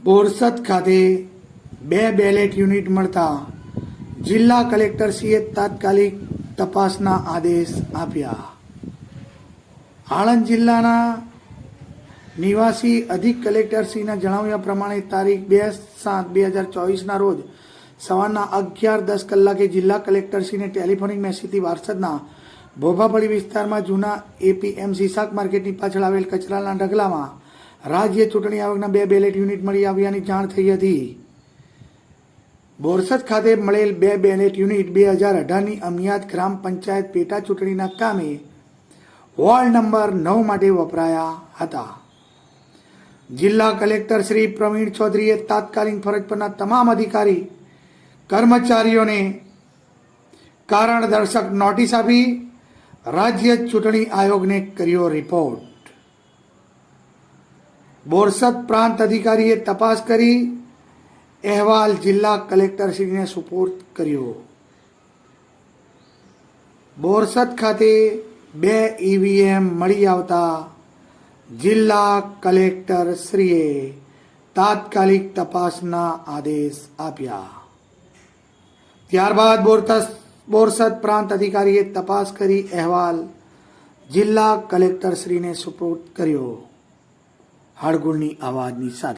બોરસદ ખાતે 2 ballot unit મળતા જિલ્લા કલેક્ટરશ્રીએ તાત્કાલિક તપાસના આદેશ આપ્યા. આણંદ જિલ્લાના નિવાસી અધિક કલેક્ટરશ્રીના જણાવ્યા પ્રમાણે તારીખ 2/7/2024ના રોજ સવારના 11:10 જિલ્લા કલેક્ટરશ્રીને ટેલિફોનિક મેસેજથી વારસદના ભોભાપડી વિસ્તારમાં જૂના એપીએમસી શાક માર્કેટની પાછળ આવેલ કચરાના ઢગલામાં રાજ્ય ચૂંટણી આયોગના 2 બેલેટ યુનિટ મળી આવ્યાની જાણ થઈ હતી. બોરસદ ખાતે મળેલ 2 બેલેટ યુનિટ 2018ની અમિયાદ ગ્રામ પંચાયત પેટા ચૂંટણીના કામે વોર્ડ નંબર 9 માટે વપરાયા હતા. જિલ્લા કલેક્ટર શ્રી પ્રવીણ ચૌધરીએ તાત્કાલિક ફરજ પરના તમામ અધિકારી કર્મચારીઓને કારણ દર્શક નોટિસ આપી રાજ્ય ચૂંટણી આયોગને કર્યો રિપોર્ટ. બોરસદ પ્રાંત અધિકારીએ તપાસ કરી અહેવાલ જિલ્લા કલેક્ટરશ્રીને સુપોર્દ કર્યો. બોરસદ ખાતે 2 ઈવીએમ મળી આવતા જિલ્લા કલેક્ટરશ્રીએ તાત્કાલિક તપાસના આદેશ આપ્યા. ત્યારબાદ બોરસદ પ્રાંત અધિકારીએ તપાસ કરી અહેવાલ જિલ્લા કલેક્ટરશ્રીને સુપોર્દ કર્યો. હળગુણની અવાજની સાથે